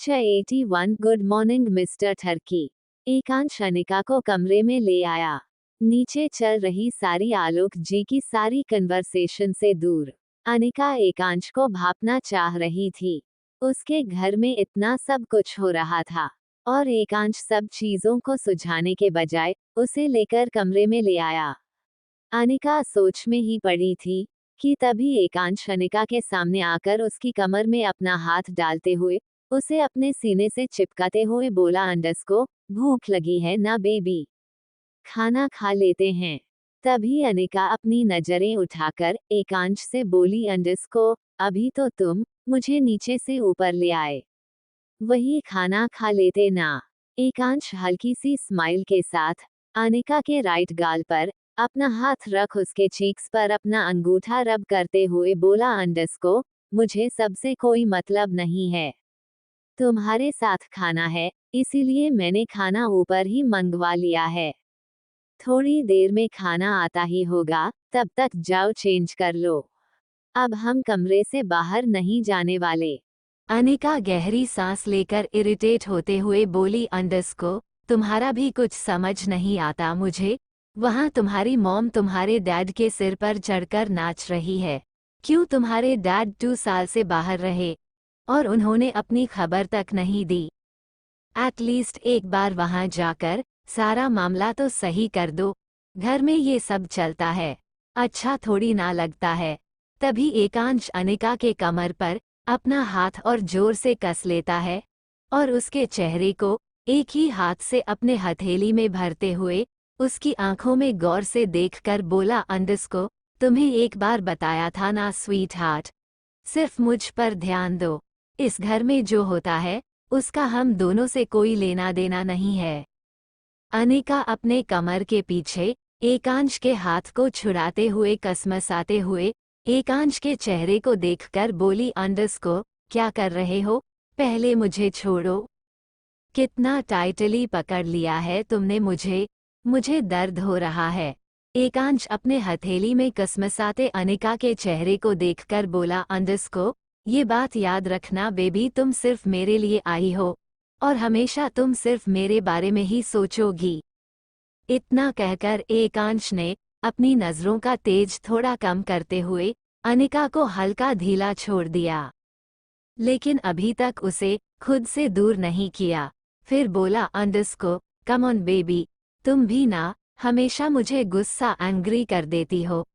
Lecture 81 good morning mister Tharki. Ekansh Anika को कमरे में ले आया। नीचे चल रही सारी आलोक जी की सारी कन्वर्सेशन से दूर अनिका एकांश को भापना चाह रही थी। उसके घर में इतना सब कुछ हो रहा था और एकांश सब चीजों को सुझाने के बजाय उसे लेकर कमरे में ले आया। अनिका सोच में ही पड़ी थी कि तभी एकांश अनिका के सामने आकर उसकी कमर में अपना हाथ डालते हुए उसे अपने सीने से चिपकाते हुए बोला, अंडस्को भूख लगी है ना बेबी, खाना खा लेते हैं। तभी अनिका अपनी नजरें उठाकर एकांश से बोली, अंडस्को अभी तो तुम मुझे नीचे से ऊपर ले आए, वही खाना खा लेते ना। एकांश हल्की सी स्माइल के साथ अनिका के राइट गाल पर अपना हाथ रख उसके चीक्स पर अपना अंगूठा रब करते हुए बोला, अंडस्को मुझे सबसे कोई मतलब नहीं है, तुम्हारे साथ खाना है इसीलिए मैंने खाना ऊपर ही मंगवा लिया है। थोड़ी देर में खाना आता ही होगा, तब तक जाओ चेंज कर लो, अब हम कमरे से बाहर नहीं जाने वाले। अनिका गहरी सांस लेकर इरिटेट होते हुए बोली, अंडस्को तुम्हारा भी कुछ समझ नहीं आता मुझे। वहाँ तुम्हारी मॉम तुम्हारे डैड के सिर पर चढ़कर नाच रही है। क्यों तुम्हारे डैड 2 साल से बाहर रहे और उन्होंने अपनी खबर तक नहीं दी। एटलीस्ट एक बार वहाँ जाकर सारा मामला तो सही कर दो। घर में ये सब चलता है, अच्छा थोड़ी ना लगता है। तभी एकांश अनिका के कमर पर अपना हाथ और जोर से कस लेता है और उसके चेहरे को एक ही हाथ से अपने हथेली में भरते हुए उसकी आंखों में गौर से देखकर बोला, अंडस्को तुम्हें एक बार बताया था ना स्वीट हार्ट, सिर्फ मुझ पर ध्यान दो। इस घर में जो होता है उसका हम दोनों से कोई लेना देना नहीं है। अनिका अपने कमर के पीछे एकांश के हाथ को छुड़ाते हुए कसमसाते हुए एकांश के चेहरे को देखकर बोली, अंडस्को क्या कर रहे हो, पहले मुझे छोड़ो। कितना टाइटली पकड़ लिया है तुमने मुझे दर्द हो रहा है। एकांश अपने हथेली में कसमसाते अनिका के चेहरे को देखकर बोला, अंडस्को ये बात याद रखना बेबी, तुम सिर्फ मेरे लिए आई हो और हमेशा तुम सिर्फ मेरे बारे में ही सोचोगी। इतना कहकर एकांश ने अपनी नजरों का तेज थोड़ा कम करते हुए अनिका को हल्का ढीला छोड़ दिया, लेकिन अभी तक उसे खुद से दूर नहीं किया। फिर बोला, अंडस्को कम ऑन बेबी, तुम भी ना हमेशा मुझे गुस्सा एंग्री कर देती हो।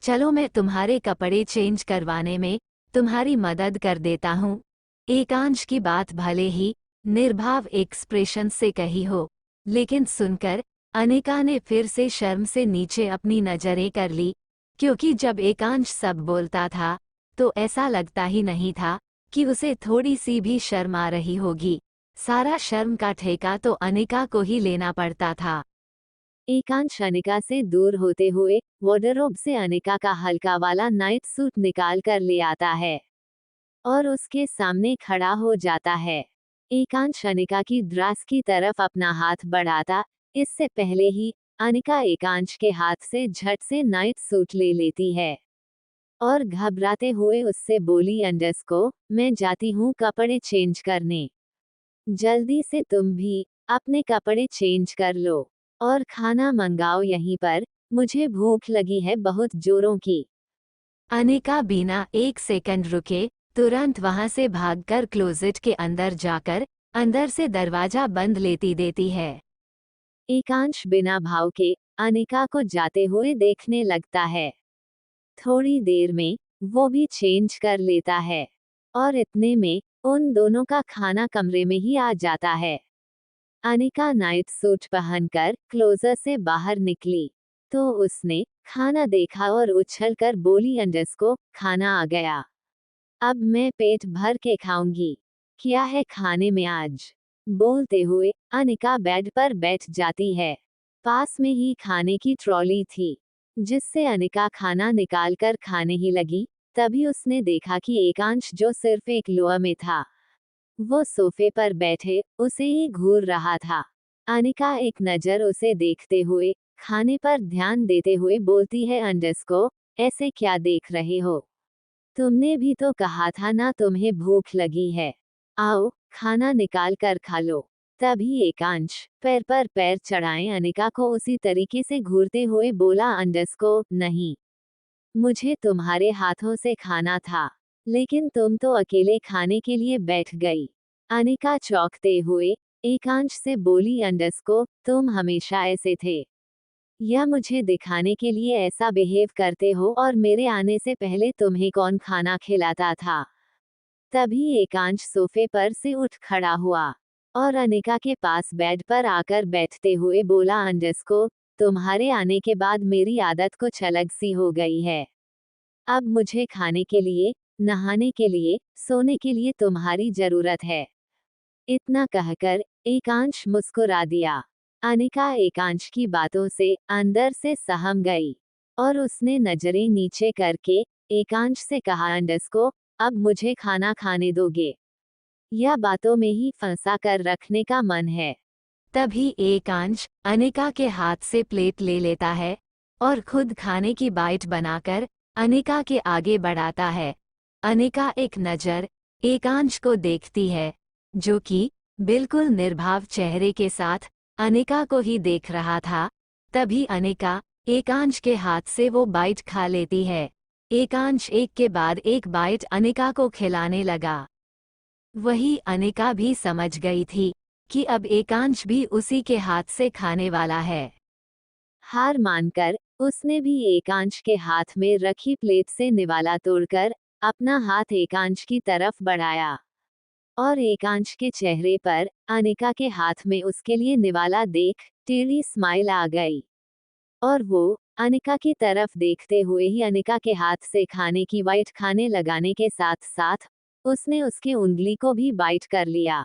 चलो मैं तुम्हारे कपड़े चेंज करवाने में तुम्हारी मदद कर देता हूँ। एकांश की बात भले ही निर्भाव एक्सप्रेशन से कही हो, लेकिन सुनकर अनिका ने फिर से शर्म से नीचे अपनी नजरें कर ली, क्योंकि जब एकांश सब बोलता था तो ऐसा लगता ही नहीं था कि उसे थोड़ी सी भी शर्म आ रही होगी। सारा शर्म का ठेका तो अनिका को ही लेना पड़ता था। एकांश अनिका से दूर होते हुए वार्डरोब से अनिका का हल्का वाला नाइट सूट निकाल कर ले आता है और उसके सामने खड़ा हो जाता है। एकांश अनिका की ड्रेस की तरफ अपना हाथ बढ़ाता, इससे पहले ही अनिका एकांश के हाथ से झट से नाइट सूट ले लेती है और घबराते हुए उससे बोली, अंडस्को मैं जाती हूँ कपड़े चेंज करने, जल्दी से तुम भी अपने कपड़े चेंज कर लो और खाना मंगाओ यहीं पर, मुझे भूख लगी है बहुत जोरों की। अनिका बिना एक सेकंड रुके तुरंत वहां से भागकर क्लोजेट के अंदर जाकर अंदर से दरवाजा बंद लेती देती है। एकांश बिना भाव के अनिका को जाते हुए देखने लगता है। थोड़ी देर में वो भी चेंज कर लेता है और इतने में उन दोनों का खाना कमरे में ही आ जाता है। अनिका नाइट सूट पहनकर क्लोजर से बाहर निकली तो उसने खाना देखा और उछलकर बोली, अंडस्को खाना आ गया, अब मैं पेट भर के खाऊंगी, क्या है खाने में आज। बोलते हुए अनिका बेड पर बैठ जाती है। पास में ही खाने की ट्रॉली थी जिससे अनिका खाना निकालकर खाने ही लगी, तभी उसने देखा कि एकांश जो सिर्फ एक लोअर में था वो सोफे पर बैठे उसे ही घूर रहा था। अनिका एक नजर उसे देखते हुए खाने पर ध्यान देते हुए बोलती है, अंडस्को ऐसे क्या देख रहे हो, तुमने भी तो कहा था ना तुम्हें भूख लगी है, आओ खाना निकाल कर खा लो। तभी एकांश पैर पर पैर चढ़ाए अनिका को उसी तरीके से घूरते हुए बोला, अंडरस्को नहीं, मुझे तुम्हारे हाथों से खाना था, लेकिन तुम तो अकेले खाने के लिए बैठ गई। अनिका चौंकते हुए एकांश से बोली, अंडरस्को तुम हमेशा ऐसे थे, या मुझे दिखाने के लिए ऐसा बिहेव करते हो, और मेरे आने से पहले तुम्हें कौन खाना खिलाता था। तभी एकांश सोफे पर से उठ खड़ा हुआ और अनिका के पास बेड पर आकर बैठते हुए बोला, अंडरस्को तुम्हारे आने के बाद मेरी आदत कुछ अलग सी हो गई है। अब मुझे खाने के लिए, नहाने के लिए, सोने के लिए तुम्हारी जरूरत है। इतना कहकर एकांश मुस्कुरा दिया। अनिका एकांश की बातों से अंदर से सहम गई और उसने नजरें नीचे करके एकांश से कहा, अंडरस्को अब मुझे खाना खाने दोगे, या बातों में ही फंसा कर रखने का मन है। तभी एकांश अनिका के हाथ से प्लेट ले लेता है और खुद खाने की बाइट बनाकर अनिका के आगे बढ़ाता है। अनिका एक नज़र एकांश को देखती है, जो कि बिल्कुल निर्भाव चेहरे के साथ अनिका को ही देख रहा था। तभी अनिका एकांश के हाथ से वो बाइट खा लेती है। एकांश एक के बाद एक बाइट अनिका को खिलाने लगा। वही अनिका भी समझ गई थी कि अब एकांश भी उसी के हाथ से खाने वाला है। हार मानकर उसने भी एकांश के हाथ में रखी प्लेट से निवाला तोड़कर अपना हाथ एकांश की तरफ बढ़ाया, और एकांश के चेहरे पर अनिका के हाथ में उसके लिए निवाला देख टेढ़ी स्माइल आ गई, और वो अनिका की तरफ देखते हुए ही अनिका के हाथ से खाने की बाइट खाने लगाने के साथ साथ उसने उसकी उंगली को भी बाइट कर लिया,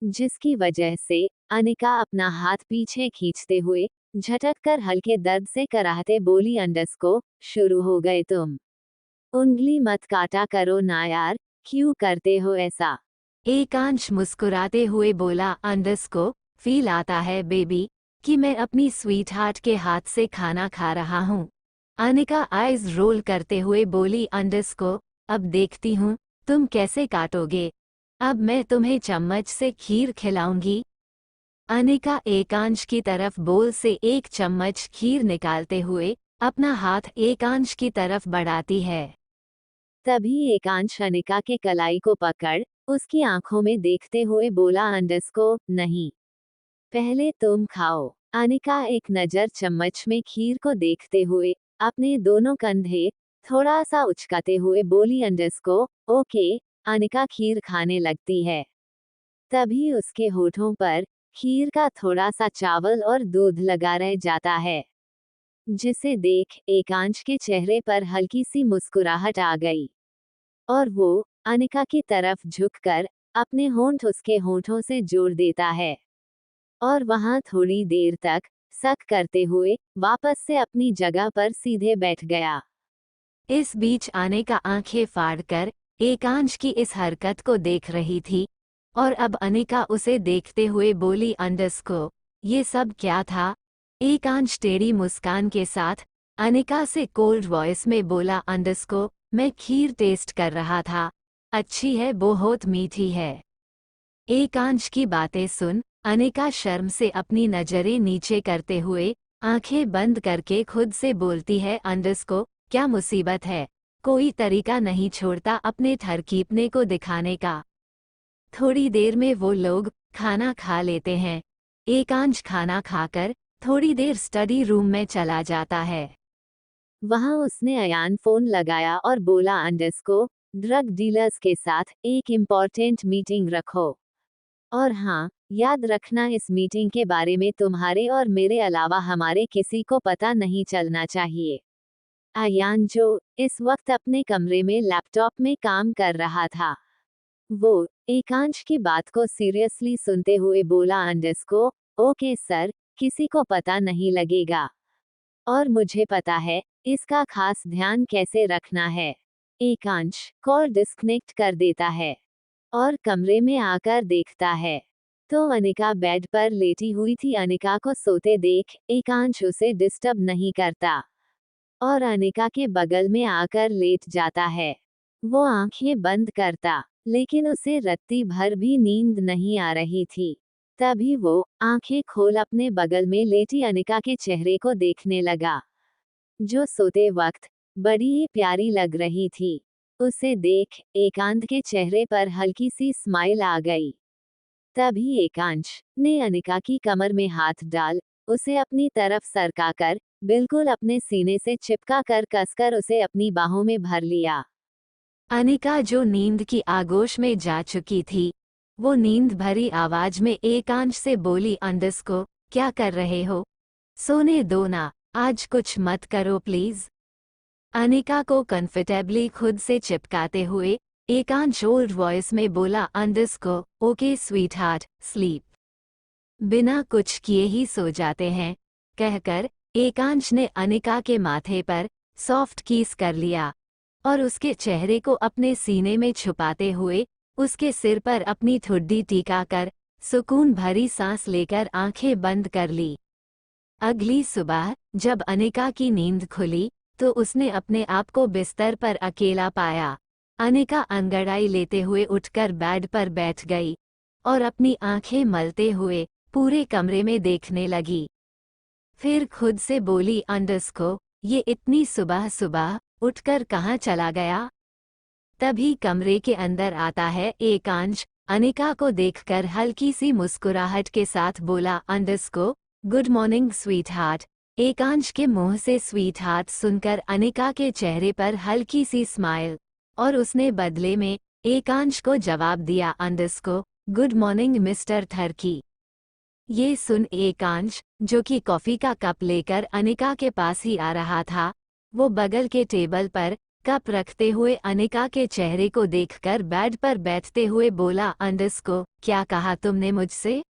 जिसकी वजह से अनिका अपना हाथ पीछे खींचते हुए झटक कर हल्के दर्द से कराहते बोली, अंडरस्को शुरू हो गए तुम। उंगली मत काटा करो ना यार, क्यों करते हो ऐसा। एकांश मुस्कुराते हुए बोला, अंडरस्को फील आता है बेबी कि मैं अपनी स्वीट हार्ट के हाथ से खाना खा रहा हूँ। अनिका आइज रोल करते हुए बोली, अंडरस्को अब देखती हूँ तुम कैसे काटोगे। अब मैं तुम्हें चम्मच से खीर खिलाऊंगी। अनिका एकांश की तरफ बोल से एक चम्मच खीर निकालते हुए अपना हाथ एकांश की तरफ बढ़ाती है। तभी एकांश अनिका के कलाई को पकड़ उसकी आंखों में देखते हुए बोला, अंडरस्को नहीं, पहले तुम खाओ। अनिका एक नजर चम्मच में खीर को देखते हुए अपने दोनों कंधे थोड़ा सा उचकाते हुए बोली, अंडरस्को ओके। अनिका खीर खाने लगती है। तभी उसके होठों पर खीर का थोड़ा सा चावल और दूध लगा रह जाता है, जिसे देख एकांश के चेहरे पर हल्की सी मुस्कुराहट आ गई, और वो अनिका की तरफ झुककर अपने होंठ उसके होंठों से जोड़ देता है, और वहां थोड़ी देर तक सक करते हुए वापस से अपनी जगह पर सीधे बैठ गया। इस बीच अनिका आंखें फाड़कर एकांश की इस हरकत को देख रही थी, और अब अनिका उसे देखते हुए बोली, अंडरस्को ये सब क्या था। एकांश टेढ़ी मुस्कान के साथ अनिका से कोल्ड वॉइस में बोला, अंडरस्को मैं खीर टेस्ट कर रहा था, अच्छी है, बहुत मीठी है। एकांश की बातें सुन अनिका शर्म से अपनी नजरें नीचे करते हुए आंखें बंद करके खुद से बोलती है, अंडरस्को क्या मुसीबत है, कोई तरीका नहीं छोड़ता अपने ठरकीपने को दिखाने का। थोड़ी देर में वो लोग खाना खा लेते हैं। एकांश खाना खाकर थोड़ी देर स्टडी रूम में चला जाता है। वहां उसने अयान फोन लगाया और बोला, अंडरस्को ड्रग डीलर्स के साथ एक इम्पोर्टेंट मीटिंग रखो, और हाँ याद रखना इस मीटिंग के बारे में तुम्हारे और मेरे अलावा हमारे किसी को पता नहीं चलना चाहिए। अयान जो इस वक्त अपने कमरे में लैपटॉप में काम कर रहा था, वो एकांश की बात को सीरियसली सुनते हुए बोला, अंडरस्को ओके सर, किसी को पता नहीं लगेगा, और मुझे पता है इसका खास ध्यान कैसे रखना है। एकांश कॉल डिस्कनेक्ट कर देता है और कमरे में आकर देखता है तो अनिका बेड पर लेटी हुई थी। अनिका को सोते देख एकांश उसे डिस्टर्ब नहीं करता और अनिका के बगल में आकर लेट जाता है। वो आंखें बंद करता लेकिन उसे रत्ती भर भी नींद नहीं आ रही थी। तभी वो आंखें खोल अपने बगल में लेटी अनिका के चेहरे को देखने लगा, जो सोते वक्त बड़ी ही प्यारी लग रही थी। उसे देख एकांत के चेहरे पर हल्की सी स्माइल आ गई। तभी एकांश ने अनिका की कमर में हाथ डाल उसे अपनी तरफ सरकाकर बिल्कुल अपने सीने से चिपका कर कसकर उसे अपनी बाहों में भर लिया। अनिका जो नींद की आगोश में जा चुकी थी, वो नींद भरी आवाज में एकांश से बोली, अंडस को क्या कर रहे हो? सोने दो ना, आज कुछ मत करो प्लीज। अनिका को कंफर्टेबली खुद से चिपकाते हुए एकांश ओल्ड वॉइस में बोला, अंडस को ओके स्वीट हार्ट, स्लीप। बिना कुछ किए ही सो जाते हैं, कहकर एकांश ने अनिका के माथे पर सॉफ्ट किस कर लिया और उसके चेहरे को अपने सीने में छुपाते हुए उसके सिर पर अपनी ठुड्डी टीकाकर सुकून भरी सांस लेकर आंखें बंद कर ली। अगली सुबह जब अनिका की नींद खुली तो उसने अपने आप को बिस्तर पर अकेला पाया। अनिका अंगड़ाई लेते हुए उठकर बेड पर बैठ गई और अपनी आंखें मलते हुए पूरे कमरे में देखने लगी। फिर खुद से बोली, अंडस को ये इतनी सुबह सुबह उठकर कहाँ चला गया? तभी कमरे के अंदर आता है एकांश। अनिका को देखकर हल्की सी मुस्कुराहट के साथ बोला, अंडस को गुड मॉर्निंग स्वीट हार्ट। एकांश के मुंह से स्वीट हार्ट सुनकर अनिका के चेहरे पर हल्की सी स्माइल और उसने बदले में एकांश को जवाब दिया, अंडस को गुड मॉर्निंग मिस्टर थर्की। ये सुन एकांश, जो कि कॉफी का कप लेकर अनिका के पास ही आ रहा था, वो बगल के टेबल पर कप रखते हुए अनिका के चेहरे को देखकर बेड पर बैठते हुए बोला, अंडस को क्या कहा तुमने मुझसे?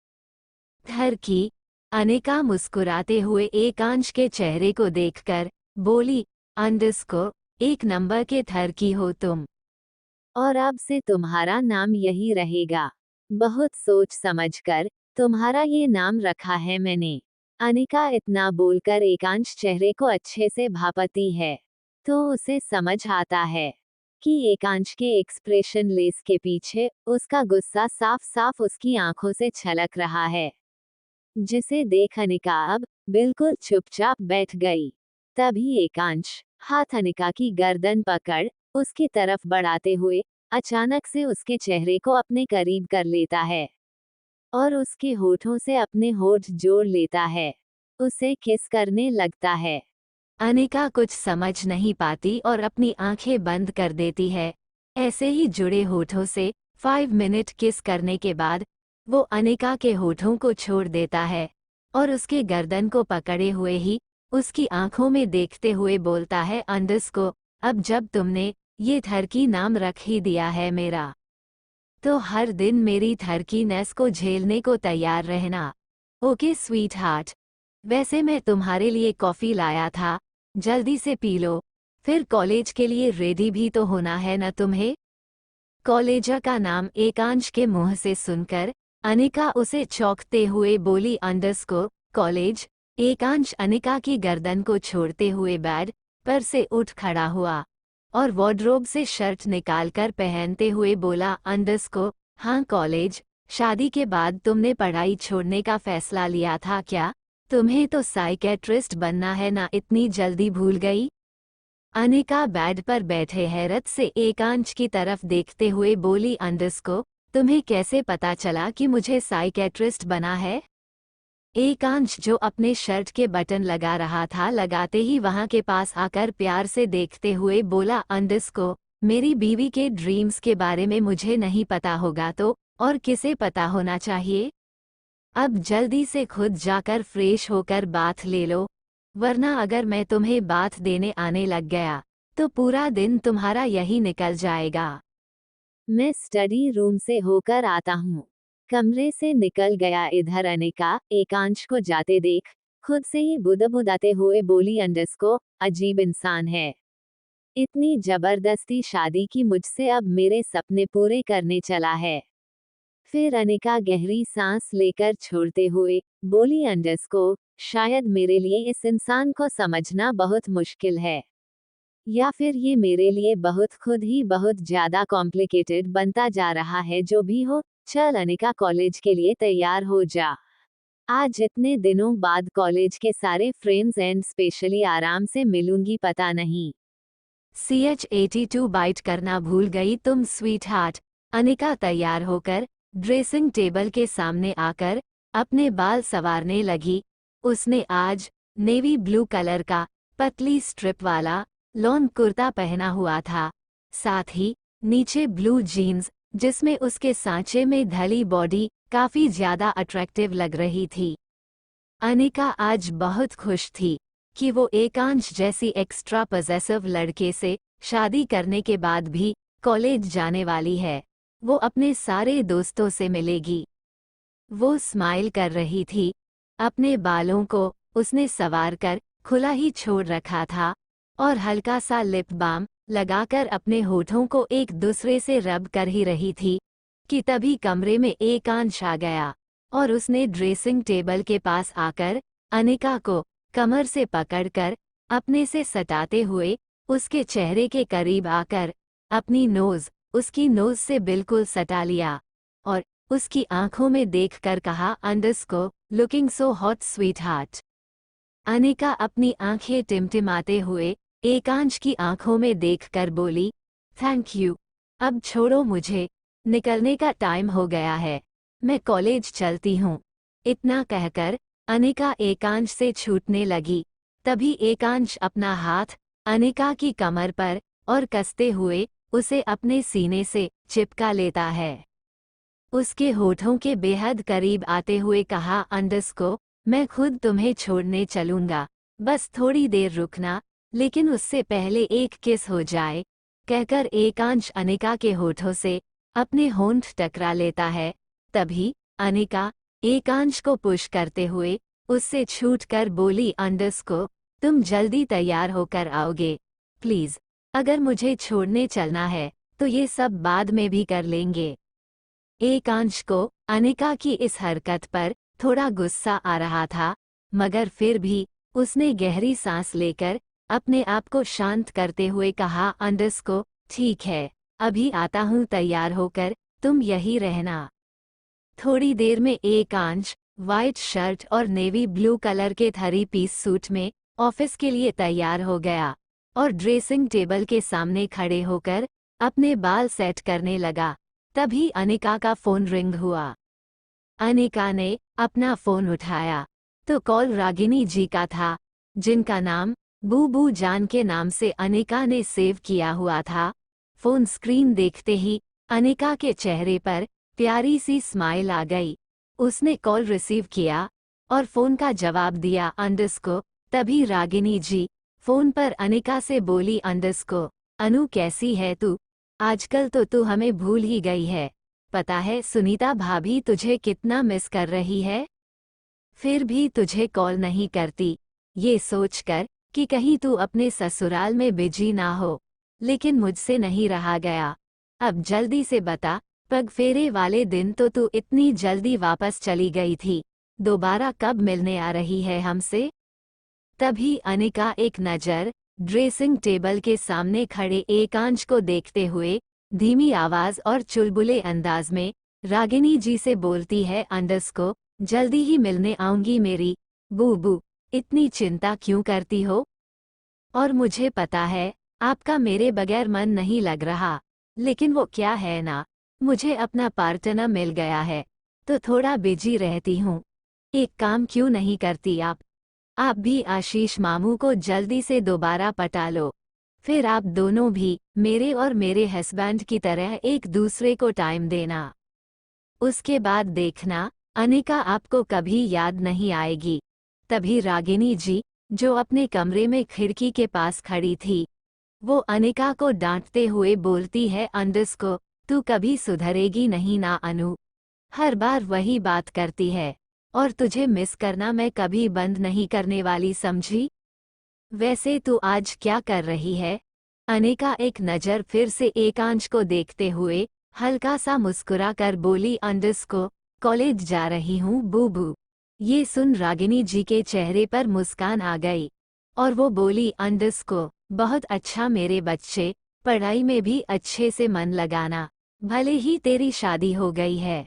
थर्की। अनिका मुस्कुराते हुए एकांश के चेहरे को देखकर बोली, अंडस को एक नंबर के थर्की हो तुम। और अब से तुम्हारा नाम यही रहेगा। बहुत सोच समझकर तुम्हारा ये नाम रखा है मैंने। अनिका इतना बोलकर एकांश चेहरे को अच्छे से भापती है, तो उसे समझ आता है कि एकांश के एक्सप्रेशन लेस के पीछे उसका गुस्सा साफ साफ उसकी आंखों से छलक रहा है, जिसे देख अनिका अब बिल्कुल चुपचाप बैठ गई। तभी एकांश हाथ अनिका की गर्दन पकड़ उसकी तरफ बढ़ाते हुए अचानक से उसके चेहरे को अपने करीब कर लेता है और उसके होठों से अपने होठ जोड़ लेता है, उसे किस करने लगता है। अनिका कुछ समझ नहीं पाती और अपनी आंखें बंद कर देती है। ऐसे ही जुड़े होठों से 5 मिनट किस करने के बाद वो अनिका के होठों को छोड़ देता है और उसके गर्दन को पकड़े हुए ही उसकी आंखों में देखते हुए बोलता है, अंडस को अब जब तुमने ये थर्की नाम रख ही दिया है मेरा, तो हर दिन मेरी थर्कीनेस को झेलने को तैयार रहना। Okay sweet heart. वैसे मैं तुम्हारे लिए कॉफ़ी लाया था, जल्दी से पी लो, फिर कॉलेज के लिए रेडी भी तो होना है न तुम्हें? कॉलेज का नाम एकांश के मुंह से सुनकर अनिका उसे चौंकते हुए बोली, अंडस को कॉलेज? एकांश अनिका की गर्दन को छोड़ते हुए बेड पर से उठ खड़ा हुआ और वार्डरोब से शर्ट निकालकर पहनते हुए बोला, अंडस को हाँ कॉलेज। शादी के बाद तुमने पढ़ाई छोड़ने का फैसला लिया था क्या? तुम्हें तो साइकेट्रिस्ट बनना है ना, इतनी जल्दी भूल गई? अनिका बेड पर बैठे हैरत से एकांश की तरफ देखते हुए बोली, अंडस को तुम्हें कैसे पता चला कि मुझे साइकेट्रिस्ट बना है? एकांश जो अपने शर्ट के बटन लगा रहा था लगाते ही वहां के पास आकर प्यार से देखते हुए बोला, अंडस को मेरी बीवी के ड्रीम्स के बारे में मुझे नहीं पता होगा तो और किसे पता होना चाहिए? अब जल्दी से खुद जाकर फ्रेश होकर बाथ ले लो, वरना अगर मैं तुम्हें बाथ देने आने लग गया तो पूरा दिन तुम्हारा यही निकल जाएगा। मैं स्टडी रूम से होकर आता हूँ। कमरे से निकल गया इधर अनिका एकांश को जाते देख खुद से ही बुदबुदाते हुए बोली, अंडस को अजीब इंसान है, इतनी जबरदस्ती शादी की मुझसे अब मेरे सपने पूरे करने चला है। फिर अनिका गहरी सांस लेकर छोड़ते हुए बोली, अंडस को शायद मेरे लिए इस इंसान को समझना बहुत मुश्किल है। या फिर ये मेरे लिए खुद ही बहुत ज्यादा कॉम्प्लिकेटेड बनता जा रहा है। जो भी हो, चल अनिका, कॉलेज के लिए तैयार हो जा। आज इतने दिनों बाद कॉलेज के सारे फ्रेंड्स एंड स्पेशली आराम से मिलूंगी, पता नहीं। CH82 बाइट करना भूल गई तुम स्वीट हार्ट। अनिका तैयार होकर ड्रेसिंग टेबल के सामने आकर अपने बाल संवारने लगी। उसने आज नेवी ब्लू कलर का पतली स्ट्रिप वाला लॉन कुर्ता पहना हुआ था, साथ ही नीचे ब्लू जीन्स, जिसमें उसके सांचे में ढली बॉडी काफी ज्यादा अट्रैक्टिव लग रही थी। अनिका आज बहुत खुश थी कि वो एकांश जैसी एक्स्ट्रा पॉसेसिव लड़के से शादी करने के बाद भी कॉलेज जाने वाली है। वो अपने सारे दोस्तों से मिलेगी। वो स्माइल कर रही थी। अपने बालों को उसने संवार कर खुला ही छोड़ रखा था और हल्का सा लिप बाम लगाकर अपने होठों को एक दूसरे से रब कर ही रही थी कि तभी कमरे में एकांश आ गया और उसने ड्रेसिंग टेबल के पास आकर अनिका को कमर से पकड़कर अपने से सटाते हुए उसके चेहरे के करीब आकर अपनी नोज उसकी नोज से बिल्कुल सटा लिया और उसकी आंखों में देखकर कहा, अंडरस्को looking so hot sweet heart. Anika अपनी आंखें टिमटिमाते हुए एकांश की आंखों में देखकर बोली, थैंक यू, अब छोड़ो मुझे, निकलने का टाइम हो गया है, मैं कॉलेज चलती हूँ। इतना कहकर अनिका एकांश से छूटने लगी। तभी एकांश अपना हाथ अनिका की कमर पर और कसते हुए उसे अपने सीने से चिपका लेता है। उसके होठों के बेहद करीब आते हुए कहा, अंडरस्को मैं खुद तुम्हें छोड़ने चलूंगा, बस थोड़ी देर रुकना, लेकिन उससे पहले एक किस हो जाए। कहकर एकांश अनिका के होठों से अपने होंठ टकरा लेता है। तभी अनिका एकांश को पुश करते हुए उससे छूटकर बोली, अंडरस्को तुम जल्दी तैयार होकर आओगे प्लीज, अगर मुझे छोड़ने चलना है तो ये सब बाद में भी कर लेंगे। एकांश को अनिका की इस हरकत पर थोड़ा गुस्सा आ रहा था, मगर फिर भी उसने गहरी सांस लेकर अपने आप को शांत करते हुए कहा, अंडरस्को ठीक है, अभी आता हूँ तैयार होकर, तुम यही रहना। थोड़ी देर में एकांश व्हाइट शर्ट और नेवी ब्लू कलर के 3 पीस सूट में ऑफिस के लिए तैयार हो गया और ड्रेसिंग टेबल के सामने खड़े होकर अपने बाल सेट करने लगा। तभी अनिका का फोन रिंग हुआ। अनिका ने अपना फोन उठाया तो कॉल रागिनी जी का था, जिनका नाम बूबू जान के नाम से अनिका ने सेव किया हुआ था। फोन स्क्रीन देखते ही अनिका के चेहरे पर प्यारी सी स्माइल आ गई। उसने कॉल रिसीव किया और फोन का जवाब दिया, अंडरस्को। तभी रागिनी जी फोन पर अनिका से बोली, अंडरस्को अनु कैसी है तू, आजकल तो तू हमें भूल ही गई है, पता है सुनीता भाभी तुझे कितना मिस कर रही है, फिर भी तुझे कॉल नहीं करती, ये सोचकर कि कहीं तू अपने ससुराल में बिजी ना हो, लेकिन मुझसे नहीं रहा गया। अब जल्दी से बता, पग फेरे वाले दिन तो तू इतनी जल्दी वापस चली गई थी, दोबारा कब मिलने आ रही है हमसे। तभी अनिका एक नज़र ड्रेसिंग टेबल के सामने खड़े एकांश को देखते हुए धीमी आवाज और चुलबुले अंदाज में रागिनी जी से बोलती है, अंडरस्को जल्दी ही मिलने आऊंगी मेरी बूबू, इतनी चिंता क्यों करती हो। और मुझे पता है आपका मेरे बगैर मन नहीं लग रहा, लेकिन वो क्या है ना, मुझे अपना पार्टनर मिल गया है तो थोड़ा बिजी रहती हूँ। एक काम क्यों नहीं करती आप भी आशीष मामू को जल्दी से दोबारा पटा लो, फिर आप दोनों भी मेरे और मेरे हस्बैंड की तरह एक दूसरे को टाइम देना। उसके बाद देखना अनिका आपको कभी याद नहीं आएगी। तभी रागिनी जी, जो अपने कमरे में खिड़की के पास खड़ी थी, वो अनिका को डांटते हुए बोलती है, अंडरस्को तू कभी सुधरेगी नहीं ना अनु, हर बार वही बात करती है और तुझे मिस करना मैं कभी बंद नहीं करने वाली, समझी। वैसे तू आज क्या कर रही है। अनिका एक नज़र फिर से एकांश को देखते हुए हल्का सा मुस्कुरा कर बोली, अंडरस्को कॉलेज जा रही हूँ बूबू। ये सुन रागिनी जी के चेहरे पर मुस्कान आ गई और वो बोली, अंडरस्को बहुत अच्छा मेरे बच्चे, पढ़ाई में भी अच्छे से मन लगाना। भले ही तेरी शादी हो गई है,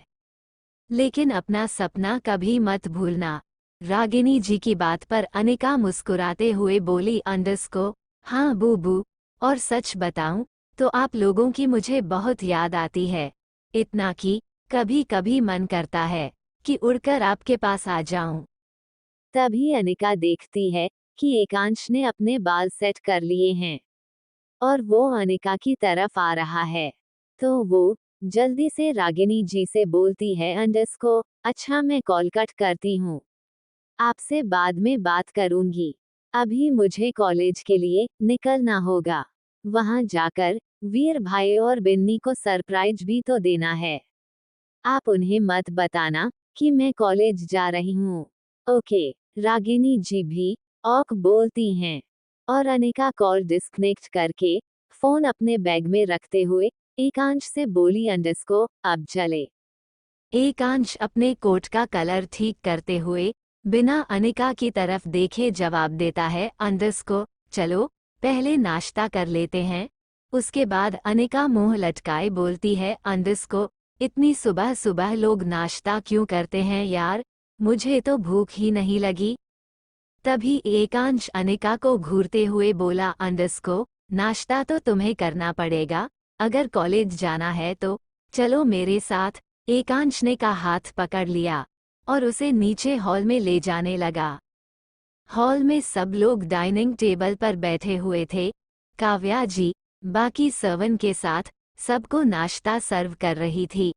लेकिन अपना सपना कभी मत भूलना। रागिनी जी की बात पर अनिका मुस्कुराते हुए बोली अंडस्को, हाँ बूबू, और सच बताऊं तो आप लोगों की मुझे बहुत याद आती है। इतना कि कभी कभी मन करता है कि उड़कर आपके पास आ जाऊं। तभी अनिका देखती है कि एकांश ने अपने बाल सेट कर लिए हैं और वो अनिका की तरफ आ रहा है। तो वो जल्दी से रागिनी जी से बोलती है अंडस्को, अच्छा मैं कॉल कट करती हूँ, आपसे बाद में बात करूंगी। अभी मुझे कॉलेज के लिए निकलना होगा। वहां जाकर वीर भाई और बिन्नी को सरप्राइज भी तो देना है। आप उन्हें मत बताना कि मैं कॉलेज जा रही हूँ। ओके। रागिनी जी भी औक बोलती हैं और अनिका कॉल डिस्कनेक्ट करके फोन अपने बैग में रखते हुए एकांश से बोली अंडस्को, अब चले। एकांश अपने कोट का कलर ठीक करते हुए बिना अनिका की तरफ देखे जवाब देता है अंडस्को, चलो पहले नाश्ता कर लेते हैं। उसके बाद अनिका मुंह लटकाए बोलती है अंडस्को, इतनी सुबह सुबह लोग नाश्ता क्यों करते हैं यार, मुझे तो भूख ही नहीं लगी। तभी एकांश अनिका को घूरते हुए बोला अंडस्को, नाश्ता तो तुम्हें करना पड़ेगा, अगर कॉलेज जाना है तो चलो मेरे साथ। एकांश ने का हाथ पकड़ लिया और उसे नीचे हॉल में ले जाने लगा। हॉल में सब लोग डाइनिंग टेबल पर बैठे हुए थे। काव्या जी बाकी सर्वन के साथ सबको नाश्ता सर्व कर रही थी।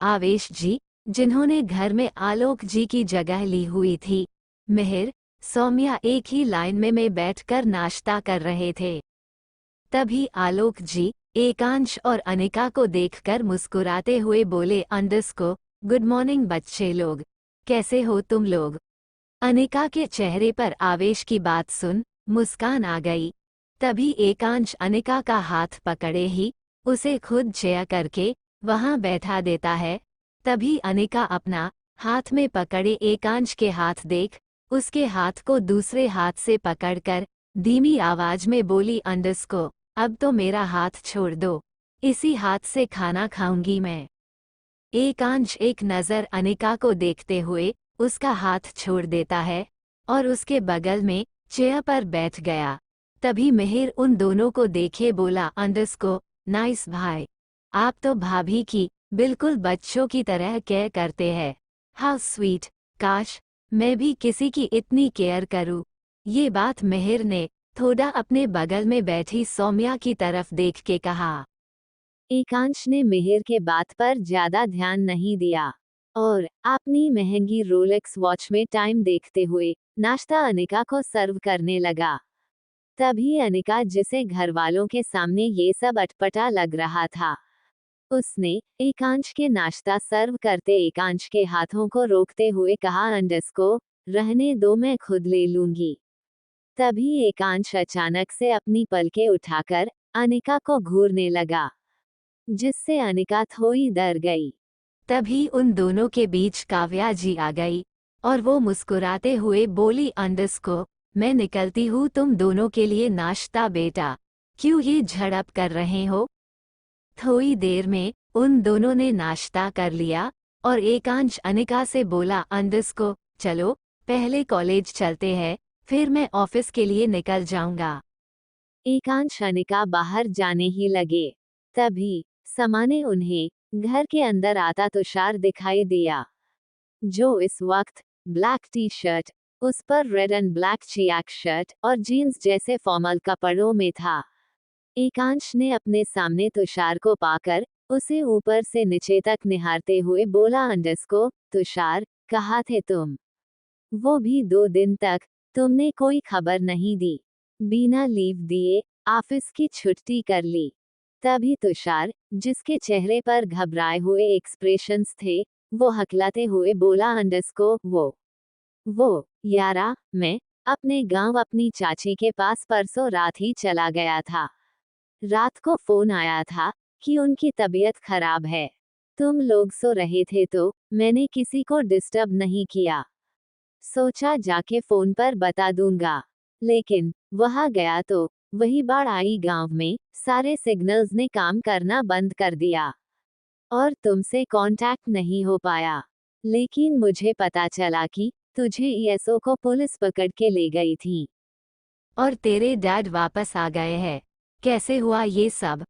आवेश जी, जिन्होंने घर में आलोक जी की जगह ली हुई थी, मिहिर, सौम्या एक ही लाइन में बैठकर नाश्ता कर रहे थे। तभी आलोक जी एकांश और अनिका को देखकर मुस्कुराते हुए बोले अंडस्को, गुड मॉर्निंग बच्चे लोग, कैसे हो तुम लोग। अनिका के चेहरे पर आवेश की बात सुन मुस्कान आ गई। तभी एकांश अनिका का हाथ पकड़े ही उसे खुद चेयर करके वहां बैठा देता है। तभी अनिका अपना हाथ में पकड़े एकांश के हाथ देख उसके हाथ को दूसरे हाथ से पकड़कर धीमी आवाज में बोली अंडस्को, अब तो मेरा हाथ छोड़ दो, इसी हाथ से खाना खाऊंगी मैं। एकांश एक नजर अनिका को देखते हुए उसका हाथ छोड़ देता है और उसके बगल में चेयर पर बैठ गया। तभी मिहिर उन दोनों को देखे बोला अंडस्को, नाइस भाई, आप तो भाभी की बिल्कुल बच्चों की तरह केयर करते हैं। हाउ स्वीट, काश मैं भी किसी की इतनी केयर करूं। ये बात मिहिर ने थोड़ा अपने बगल में बैठी सौम्या की तरफ देख के कहा। एकांश ने मिहिर के बात पर ज्यादा ध्यान नहीं दिया और अपनी महंगी रोलेक्स वॉच में टाइम देखते हुए नाश्ता अनिका को सर्व करने लगा। तभी अनिका, जिसे घर वालों के सामने ये सब अटपटा लग रहा था, उसने एकांश के नाश्ता सर्व करते एकांश के हाथों को रोकते हुए कहा, अंडस्को, रहने दो, मैं खुद ले लूंगी। तभी एकांश अचानक से अपनी पलकें उठाकर अनिका को घूरने लगा, जिससे अनिका थोड़ी डर गई। तभी उन दोनों के बीच काव्या जी आ गई और वो मुस्कुराते हुए बोली अंडस्को, मैं निकलती हूँ तुम दोनों के लिए नाश्ता बेटा, क्यों ये झड़प कर रहे हो। थोड़ी देर में उन दोनों ने नाश्ता कर लिया और एकांश अनिका से बोला अंडस्को, चलो पहले कॉलेज चलते हैं, फिर मैं ऑफिस के लिए निकल जाऊंगा। एकांश अनिका बाहर जाने ही लगे। तभी समाने उन्हें घर के अंदर आता तुषार दिखाई दिया, जो इस वक्त ब्लैक टी शर्ट, उस पर red and black check shirt और जीन्स जैसे फॉर्मल कपड़ों में था। एकांश ने अपने सामने तुषार को पाकर उसे ऊपर से नीचे तक निहारते हुए बोला, अंडस्को, तुषार, कहाँ थे तुम? वो भी 2 दिन तक, तुमने कोई खबर नहीं दी, बिना लीव दिए ऑफिस की छुट्टी कर ली। तभी तुषार, जिसके चेहरे पर घबराए हुए एक्सप्रेशंस थे, वो हकलाते हुए बोला, अंडस्को, वो यारा, मैं अपने गांव अपनी चाची के पास परसों रात ही चला गया था। रात को फोन आया था कि उनकी तबीयत खराब है। तुम लोग सो रहे थे तो मैंने किसी को डिस्टर्ब नहीं किया, सोचा जाके फोन पर बता दूंगा, लेकिन वहां गया तो वही बाढ़ आई गांव में, सारे सिग्नल्स ने काम करना बंद कर दिया और तुमसे कांटेक्ट नहीं हो पाया। लेकिन मुझे पता चला कि तुझे ईएसओ को पुलिस पकड़ के ले गई थी। और तेरे डैड वापस आ गए हैं। कैसे हुआ ये सब?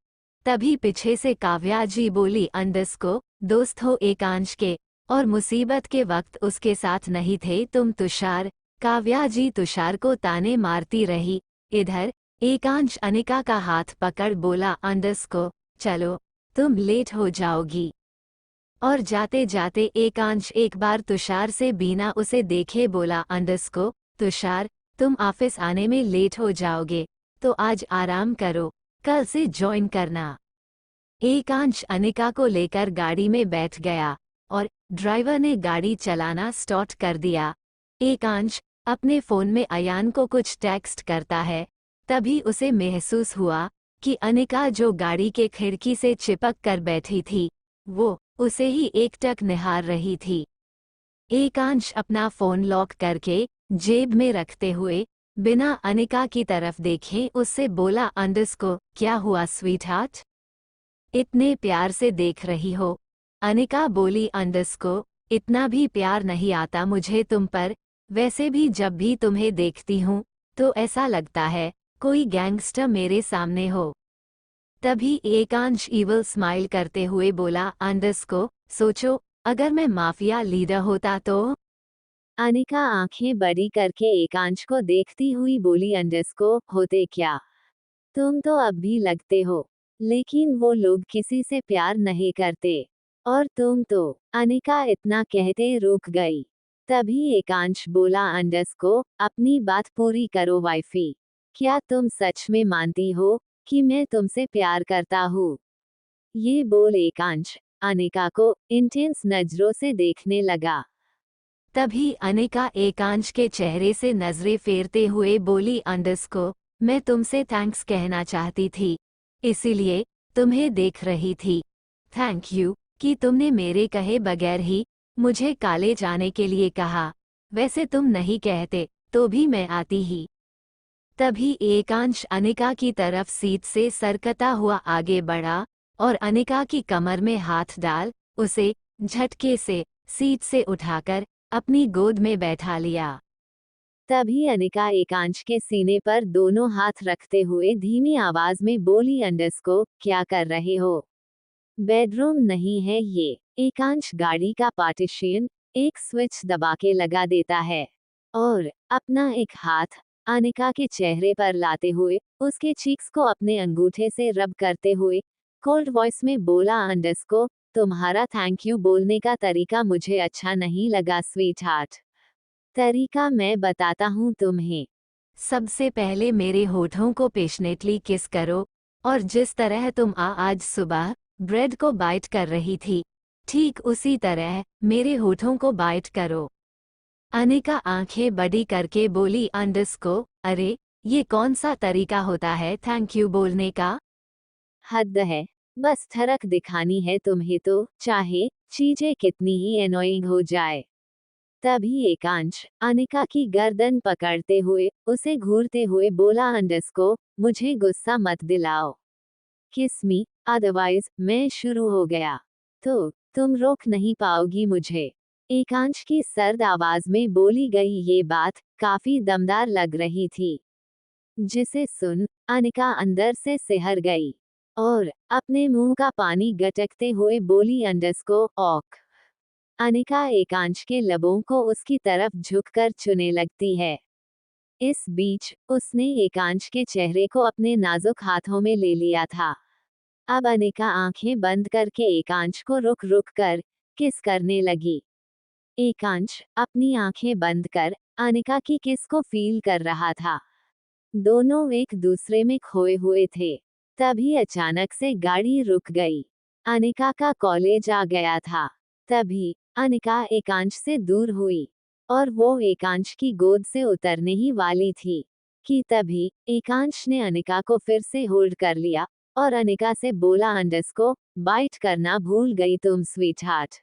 तभी पीछे से काव्या जी बोली, अंडस्को, दोस्त हो एकांश के, और मुसीबत के वक्त उसके साथ नहीं थे तुम तुषार। काव्या जी तुषार को ताने मारती रही। इधर एकांश अनिका का हाथ पकड़ बोला, अंडस्को, चलो, तुम लेट हो जाओगी। और जाते जाते एकांश एक बार तुषार से बिना उसे देखे बोला, अंडस्को, तुषार, तुम ऑफिस आने में लेट हो जाओगे, तो आज आराम करो, कल से ज्वाइन करना। एकांश अनिका को लेकर गाड़ी में बैठ गया और ड्राइवर ने गाड़ी चलाना स्टार्ट कर दिया। एकांश अपने फोन में अयान को कुछ टेक्स्ट करता है। तभी उसे महसूस हुआ कि अनिका जो गाड़ी के खिड़की से चिपक कर बैठी थी, वो उसे ही एकटक निहार रही थी। एकांश अपना फोन लॉक करके जेब में रखते हुए बिना अनिका की तरफ देखे उससे बोला, अंडस्को, क्या हुआ स्वीटहार्ट? इतने प्यार से देख रही हो? अनिका बोली, अंडस्को, इतना भी प्यार नहीं आता मुझे तुम पर। वैसे भी जब भी तुम्हें देखती हूँ तो ऐसा लगता है कोई गैंगस्टर मेरे सामने हो। तभी एकांश इवल स्माइल करते हुए बोला, अंडस्को, सोचो, अगर मैं माफिया लीडर होता तो? अनिका आंखें बड़ी करके एकांश को देखती हुई बोली, अंडस्को, होते क्या? तुम तो अब भी लगते हो, लेकिन वो लोग किसी से प्यार नहीं करते। और तुम तो। अनिका इतना कहते रुक गई। तभी एकांश बोला, अंडस्को, अपनी बात पूरी करो वाइफी। क्या तुम सच में मानती हो कि मैं तुमसे प्यार करता हूँ? ये बोल एकांश अनिका को इंटेंस नजरों से देखने लगा। तभी अनिका एकांश के चेहरे से नजरें फेरते हुए बोली, अंडस्को, मैं तुमसे थैंक्स कहना चाहती थी, इसीलिए तुम्हें देख रही थी। थैंक यू कि तुमने मेरे कहे बगैर ही मुझे कॉलेज आने के लिए कहा। वैसे तुम नहीं कहते तो भी मैं आती ही। तभी एकांश अनिका की तरफ सीट से सरकता हुआ आगे बढ़ा और अनिका की कमर में हाथ डाल उसे झटके से सीट से उठाकर अपनी गोद में बैठा लिया। तभी अनिका एकांश के सीने पर दोनों हाथ रखते हुए धीमी आवाज में बोली, अंडस्को, क्या कर रहे हो? बेडरूम नहीं है ये। एकांश गाड़ी का पार्टीशन एक स्विच दबा के लगा देता है और अपना एक हाथ अनिका के चेहरे पर लाते हुए उसके चीक्स को अपने अंगूठे से रब करते हुए कोल्ड वॉइस में बोला, अंडस्को, तुम्हारा थैंक यू बोलने का तरीका मुझे अच्छा नहीं लगा स्वीटहार्ट। तरीका मैं बताता हूँ तुम्हें। सबसे पहले मेरे होठों को पेशनेटली किस करो, और जिस तरह तुम आज सुबह ब्रेड को बाइट कर रही थी, ठीक उसी तरह मेरे होठों को बाइट करो। अनिका आंखें बड़ी करके बोली, अंडस्को, अरे, ये कौन सा तरीका होता है थैंक यू बोलने का? हद है। बस ठरक दिखानी है तुम्हें तो, चाहे चीजें कितनी ही एनोइंग हो जाए। तभी एकांश अनिका की गर्दन पकड़ते हुए उसे घूरते हुए बोला, अंडस्को, मुझे गुस्सा मत दिलाओ। किस मी, अदरवाइज मैं शुरू हो गया तो तुम रोक नहीं पाओगी मुझे। एकांश की सर्द आवाज में बोली गई ये बात काफी दमदार लग रही थी, जिसे सुन अनिका अंदर से सिहर गई और अपने मुंह का पानी गटकते हुए बोली, अंडस्को, ऑक। अनिका एकांश के लबों को उसकी तरफ झुककर चुने लगती है। इस बीच उसने एकांश के चेहरे को अपने नाजुक हाथों में ले लिया था। अब अनिका आंखें बंद करके एकांश को रुक रुक कर किस करने लगी। एकांश अपनी आंखें बंद कर अनिका की किस को फील कर रहा था। दोनों एक दूसरे में खोए हुए थे। तभी अचानक से गाड़ी रुक गई। अनिका का कॉलेज आ गया था। तभी अनिका एकांश से दूर हुई और वो एकांश की गोद से उतरने ही वाली थी कि तभी एकांश ने अनिका को फिर से होल्ड कर लिया और अनिका से बोला, अंडस्को, बाइट करना भूल गई तुम स्वीटहार्ट।